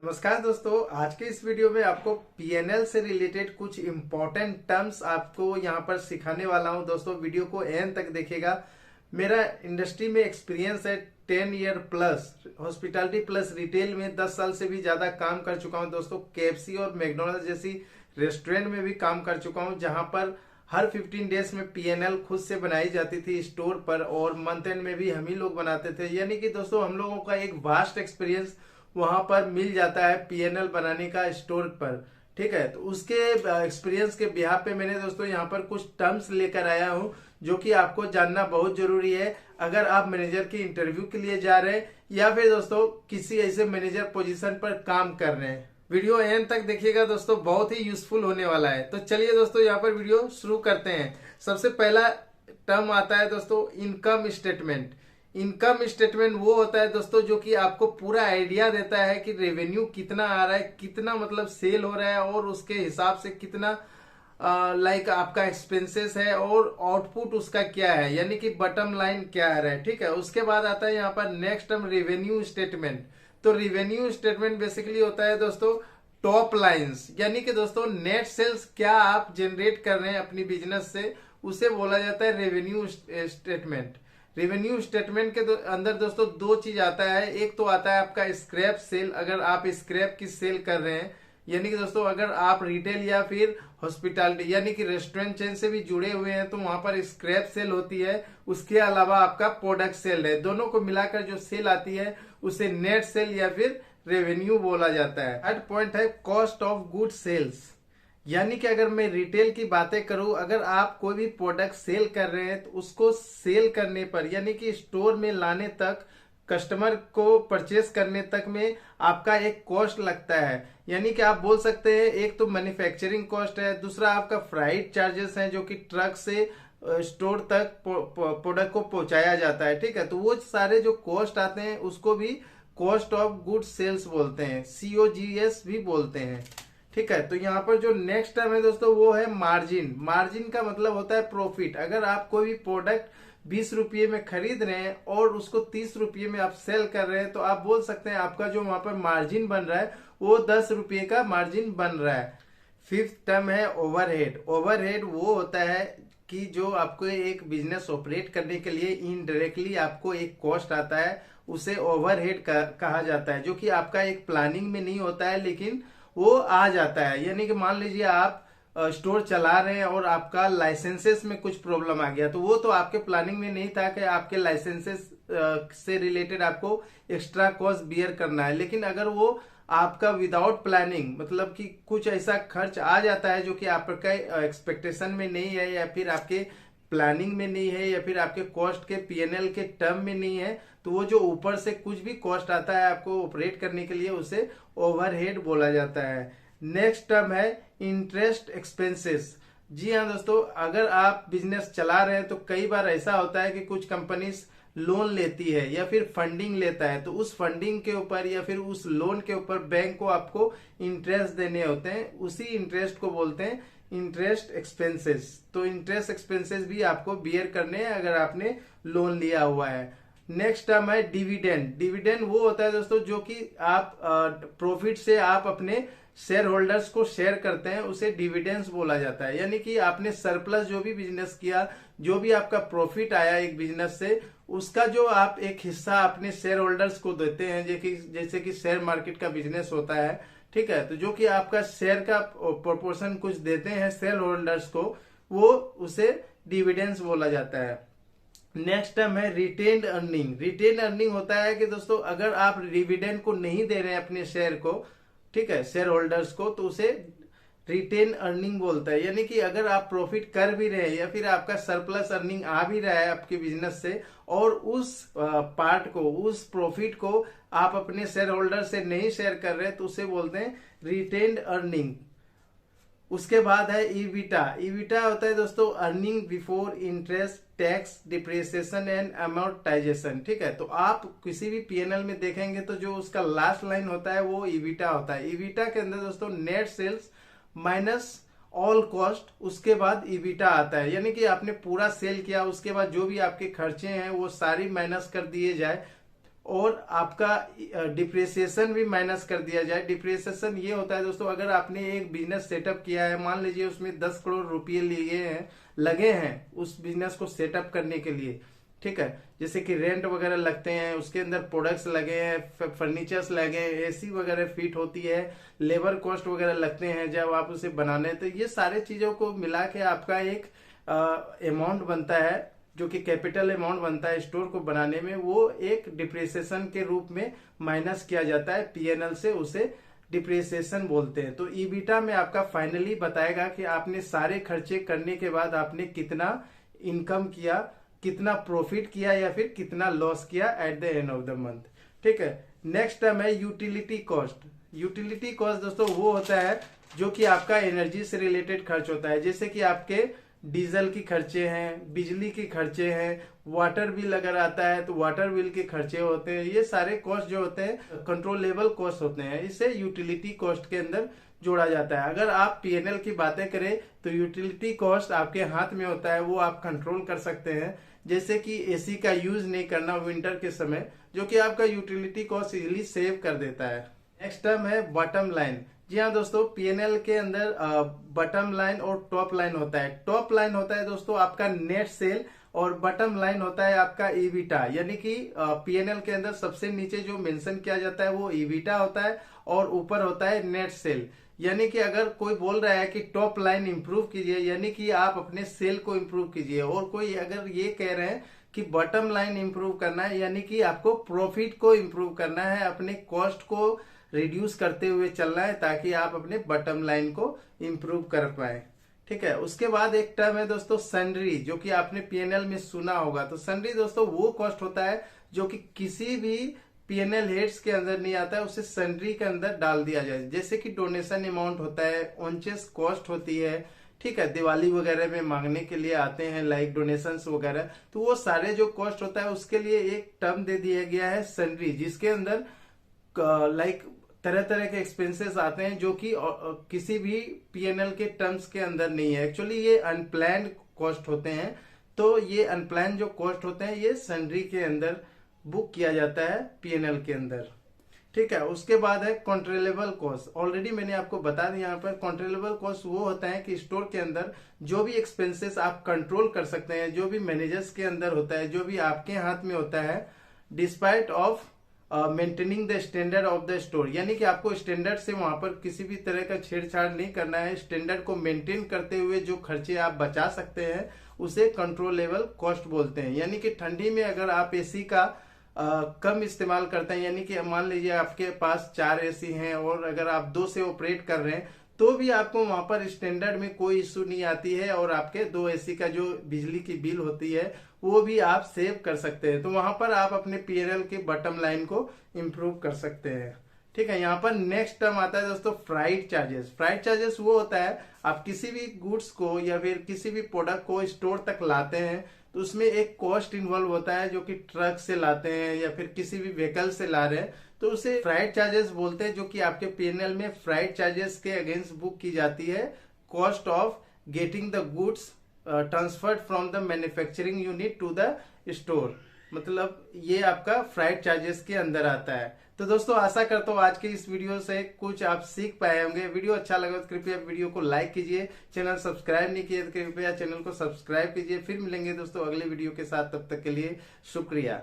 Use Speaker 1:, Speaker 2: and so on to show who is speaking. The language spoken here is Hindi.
Speaker 1: नमस्कार दोस्तों, आज के इस वीडियो में आपको पीएनएल से रिलेटेड कुछ इंपॉर्टेंट टर्म्स आपको यहाँ पर सिखाने वाला हूँ। दोस्तों वीडियो को एंड तक देखिएगा। मेरा इंडस्ट्री में एक्सपीरियंस है 10 year plus, hospitality plus retail में 10 साल से भी ज्यादा काम कर चुका हूँ। दोस्तों केएफसी और मैकडोनल्ड जैसी रेस्टोरेंट में भी काम कर चुका हूँ, जहां पर हर 15 डेज में पीएनएल खुद से बनाई जाती थी स्टोर पर, और मंथ एंड में भी हम ही लोग बनाते थे। यानी कि दोस्तों हम लोगों का एक वास्ट एक्सपीरियंस वहां पर मिल जाता है पीएनएल बनाने का स्टोर पर। ठीक है, तो उसके एक्सपीरियंस के बिहार पे मैंने दोस्तों यहाँ पर कुछ टर्म्स लेकर आया हूँ जो कि आपको जानना बहुत जरूरी है अगर आप मैनेजर की इंटरव्यू के लिए जा रहे हैं या फिर दोस्तों किसी ऐसे मैनेजर पोजीशन पर काम कर रहे हैं। वीडियो एंड तक देखिएगा दोस्तों, बहुत ही यूजफुल होने वाला है। तो चलिए दोस्तों यहाँ पर वीडियो शुरू करते हैं। सबसे पहला टर्म आता है दोस्तों इनकम स्टेटमेंट। इनकम स्टेटमेंट वो होता है दोस्तों जो कि आपको पूरा आइडिया देता है कि रेवेन्यू कितना आ रहा है, कितना मतलब सेल हो रहा है, और उसके हिसाब से कितना आपका एक्सपेंसेस है और आउटपुट उसका क्या है, यानी कि बटम लाइन क्या आ रहा है। ठीक है, उसके बाद आता है यहाँ पर नेक्स्ट टर्म रेवेन्यू स्टेटमेंट। तो रेवेन्यू स्टेटमेंट बेसिकली होता है दोस्तों टॉप लाइंस, यानी कि दोस्तों नेट सेल्स क्या आप जनरेट कर रहे हैं अपनी बिजनेस से, उसे बोला जाता है रेवेन्यू स्टेटमेंट। रेवेन्यू स्टेटमेंट के अंदर दोस्तों दो चीज आता है। एक तो आता है आपका स्क्रैप सेल, अगर आप स्क्रैप की सेल कर रहे हैं, यानी कि दोस्तों अगर आप रिटेल या फिर हॉस्पिटैलिटी यानी कि रेस्टोरेंट चेन से भी जुड़े हुए हैं तो वहां पर स्क्रैप सेल होती है। उसके अलावा आपका प्रोडक्ट सेल है, दोनों को मिलाकर जो सेल आती है उसे नेट सेल या फिर रेवेन्यू बोला जाता है। थर्ड पॉइंट है कॉस्ट ऑफ गुड सेल्स, यानी कि अगर मैं रिटेल की बातें करूं, अगर आप कोई भी प्रोडक्ट सेल कर रहे हैं तो उसको सेल करने पर यानी कि स्टोर में लाने तक, कस्टमर को परचेस करने तक में आपका एक कॉस्ट लगता है। यानी कि आप बोल सकते हैं एक तो मैन्युफैक्चरिंग कॉस्ट है, दूसरा आपका फ्राइट चार्जेस है जो कि ट्रक से स्टोर तक प्रोडक्ट को पहुंचाया जाता है। ठीक है, तो वो सारे जो कॉस्ट आते हैं उसको भी कॉस्ट ऑफ गुड सेल्स बोलते हैं, COGS भी बोलते हैं। ठीक है, तो यहाँ पर जो नेक्स्ट टर्म है दोस्तों वो है मार्जिन। मार्जिन का मतलब होता है प्रॉफिट। अगर आप कोई भी प्रोडक्ट 20 रुपये में खरीद रहे हैं और उसको 30 रुपये में आप सेल कर रहे हैं तो आप बोल सकते हैं आपका जो वहां पर मार्जिन बन रहा है वो 10 रुपये का मार्जिन बन रहा है। फिफ्थ टर्म है ओवरहेड। ओवरहेड वो होता है कि जो आपको एक बिजनेस ऑपरेट करने के लिए इनडायरेक्टली आपको एक कॉस्ट आता है, उसे ओवरहेड कहा जाता है, जो कि आपका एक प्लानिंग में नहीं होता है लेकिन वो आ जाता है। यानी कि मान लीजिए आप स्टोर चला रहे हैं और आपका लाइसेंसेस में कुछ प्रॉब्लम आ गया, तो वो तो आपके प्लानिंग में नहीं था कि आपके लाइसेंसेस से रिलेटेड आपको एक्स्ट्रा कॉस्ट बियर करना है। लेकिन अगर वो आपका विदाउट प्लानिंग मतलब कि कुछ ऐसा खर्च आ जाता है जो कि आपका एक्सपेक्टेशन में नहीं है या फिर आपके प्लानिंग में नहीं है या फिर आपके कॉस्ट के पीएनएल के टर्म में नहीं है, तो वो जो ऊपर से कुछ भी कॉस्ट आता है आपको ऑपरेट करने के लिए उसे ओवरहेड बोला जाता है। नेक्स्ट टर्म है इंटरेस्ट एक्सपेंसेस। जी हाँ दोस्तों, अगर आप बिजनेस चला रहे हैं तो कई बार ऐसा होता है कि कुछ कंपनीज लोन लेती है या फिर फंडिंग लेता है, तो उस फंडिंग के ऊपर या फिर उस लोन के ऊपर बैंक को आपको इंटरेस्ट देने होते हैं। उसी इंटरेस्ट को बोलते हैं इंटरेस्ट एक्सपेंसेस। तो इंटरेस्ट एक्सपेंसेस भी आपको बियर करने हैं अगर आपने लोन लिया हुआ है। नेक्स्ट टर्म है डिविडेंड। डिविडेंड वो होता है दोस्तों जो कि आप प्रॉफिट से आप अपने शेयर होल्डर्स को शेयर करते हैं, उसे डिविडेंड्स बोला जाता है। यानी कि आपने सरप्लस जो भी बिजनेस किया, जो भी आपका प्रॉफिट आया एक बिजनेस से, उसका जो आप एक हिस्सा अपने शेयर होल्डर्स को देते हैं, जैसे कि शेयर मार्केट का बिजनेस होता है। ठीक है, तो जो कि आपका शेयर का प्रोपोर्शन कुछ देते हैं शेयर होल्डर्स को, वो उसे डिविडेंड्स बोला जाता है। नेक्स्ट टर्म है रिटेन्ड अर्निंग। रिटेन्ड अर्निंग होता है कि दोस्तों अगर आप डिविडेंड को नहीं दे रहे हैं अपने शेयर को, ठीक है, शेयर होल्डर्स को, तो उसे रिटेन अर्निंग बोलता है। यानी कि अगर आप प्रॉफिट कर भी रहे हैं या फिर आपका सरप्लस अर्निंग आ भी रहा है आपके बिजनेस से और उस पार्ट को, उस प्रॉफिट को आप अपने शेयर होल्डर से नहीं शेयर कर रहे, तो उसे बोलते हैं रिटेन्ड अर्निंग। उसके बाद है ईबिटा। ईबिटा होता है दोस्तों earning before interest tax depreciation and amortisation. ठीक है, तो आप किसी भी पीएनएल में देखेंगे तो जो उसका लास्ट लाइन होता है वो ईबिटा होता है। ईबिटा के अंदर दोस्तों net sales minus all cost, उसके बाद ईबिटा आता है। यानी कि आपने पूरा सेल किया, उसके बाद जो भी आपके खर्चे हैं वो सारी माइनस कर दिए जाए, और आपका डिप्रिसिएशन भी माइनस कर दिया जाए। डिप्रिसिएशन ये होता है दोस्तों, अगर आपने एक बिजनेस सेटअप किया है, मान लीजिए उसमें 10 करोड़ रुपये लगे हैं उस बिजनेस को सेटअप करने के लिए, ठीक है, जैसे कि रेंट वगैरह लगते हैं, उसके अंदर प्रोडक्ट्स लगे हैं, फर्नीचर्स लगे हैं, एसी वगैरह फिट होती है, लेबर कॉस्ट वगैरह लगते हैं जब आप उसे बनाने, तो ये सारे चीजों को मिला के आपका एक अमाउंट बनता है, जो कि कैपिटल अमाउंट बनता है स्टोर को बनाने में, वो एक डिप्रिसिएशन के रूप में माइनस किया जाता है पीएनएल से, उसे डिप्रिसिएशन बोलते हैं। तो ईबिटा में आपका फाइनली बताएगा कि आपने सारे खर्चे करने के बाद आपने कितना इनकम किया, कितना प्रॉफिट किया या फिर कितना लॉस किया at the end of the month, ठीक है। नेक्स्ट टर्म है यूटिलिटी कॉस्ट। यूटिलिटी कॉस्ट दोस्तों वो होता है जो कि आपका एनर्जी से रिलेटेड खर्च होता है, जैसे कि आपके डीजल की खर्चे हैं, बिजली के खर्चे हैं, वाटर बिल अगर आता है तो वाटर बिल के खर्चे होते हैं, ये सारे कॉस्ट जो होते हैं कंट्रोलेबल कॉस्ट होते हैं, इसे यूटिलिटी कॉस्ट के अंदर जोड़ा जाता है। अगर आप पीएनएल की बातें करें तो यूटिलिटी कॉस्ट आपके हाथ में होता है, वो आप कंट्रोल कर सकते हैं, जैसे कि एसी का यूज नहीं करना विंटर के समय, जो कि आपका यूटिलिटी कॉस्ट इजिली सेव कर देता है। नेक्स्ट टर्म है बॉटम लाइन। जी हाँ दोस्तों, पीएनएल के अंदर बॉटम लाइन और टॉप लाइन होता है। टॉप लाइन होता है दोस्तों आपका नेट सेल और बॉटम लाइन होता है आपका ईबिटा, यानी कि पीएनएल के अंदर सबसे नीचे जो मेंशन किया जाता है वो ईबिटा होता है और ऊपर होता है नेट सेल। यानी कि अगर कोई बोल रहा है कि टॉप लाइन इंप्रूव कीजिए, यानी कि आप अपने सेल को इंप्रूव कीजिए, और कोई अगर ये कह रहे हैं कि बॉटम लाइन इंप्रूव करना है, यानी कि आपको प्रॉफिट को इंप्रूव करना है, अपने कॉस्ट को रिड्यूस करते हुए चलना है ताकि आप अपने बॉटम लाइन को इंप्रूव कर पाए, ठीक है। उसके बाद एक टर्म है दोस्तों सन्ड्री, जो कि आपने पीएनएल में सुना होगा। तो सन्ड्री दोस्तों वो कॉस्ट होता है जो कि किसी भी पीएनएल हेड्स के अंदर नहीं आता है, उसे सन्ड्री के अंदर डाल दिया जाए, जैसे कि डोनेशन अमाउंट होता है, ऑनचेस कॉस्ट होती है, ठीक है, दिवाली वगैरह में मांगने के लिए आते हैं लाइक डोनेशंस वगैरह, तो वो सारे जो कॉस्ट होता है उसके लिए एक टर्म दे दिया गया है सन्ड्री, जिसके अंदर लाइक तरह तरह के एक्सपेंसेस आते हैं जो कि किसी भी पीएनएल के टर्म्स के अंदर नहीं है। एक्चुअली ये अनप्लान्ड कॉस्ट होते हैं, तो ये अनप्लान जो कॉस्ट होते हैं ये सन्ड्री के अंदर बुक किया जाता है पीएनएल के अंदर, ठीक है। उसके बाद है कंट्रोलेबल कॉस्ट। ऑलरेडी मैंने आपको बता दिया, यहाँ पर कंट्रोलेबल कॉस्ट वो होता है कि स्टोर के अंदर जो भी एक्सपेंसेस आप कंट्रोल कर सकते हैं, जो भी मैनेजर्स के अंदर होता है, जो भी आपके हाथ में होता है, despite of maintaining the standard of the store, यानी कि आपको स्टैंडर्ड से वहां पर किसी भी तरह का छेड़छाड़ नहीं करना है। स्टैंडर्ड को मेंटेन करते हुए जो खर्चे आप बचा सकते हैं उसे कंट्रोलेबल कॉस्ट बोलते हैं। यानी कि ठंडी में अगर आप एसी का कम इस्तेमाल करते हैं, यानी कि मान लीजिए आपके पास 4 एसी हैं और अगर आप 2 से ऑपरेट कर रहे हैं तो भी आपको वहां पर स्टैंडर्ड में कोई इश्यू नहीं आती है, और आपके 2 एसी का जो बिजली की बिल होती है वो भी आप सेव कर सकते हैं। तो वहां पर आप अपने पीएनएल के बॉटम लाइन को इम्प्रूव कर सकते हैं, ठीक है। यहाँ पर नेक्स्ट टर्म आता है दोस्तों फ्राइट चार्जेस। फ्राइट चार्जेस वो होता है आप किसी भी गुड्स को या फिर किसी भी प्रोडक्ट को स्टोर तक लाते हैं तो उसमें एक कॉस्ट इन्वॉल्व होता है, जो कि ट्रक से लाते हैं या फिर किसी भी व्हीकल से ला रहे हैं, तो उसे फ्राइट चार्जेस बोलते हैं, जो कि आपके पीएनएल में फ्राइट चार्जेस के अगेंस्ट बुक की जाती है। Cost of getting the goods transferred from the manufacturing unit to the store, मतलब ये आपका फ्राइट चार्जेस के अंदर आता है। तो दोस्तों आशा करता हूँ आज के इस वीडियो से कुछ आप सीख पाए होंगे। वीडियो अच्छा लगा तो कृपया वीडियो को लाइक कीजिए, चैनल सब्सक्राइब नहीं किए तो कृपया चैनल को सब्सक्राइब कीजिए। फिर मिलेंगे दोस्तों अगले वीडियो के साथ, तब तक के लिए शुक्रिया।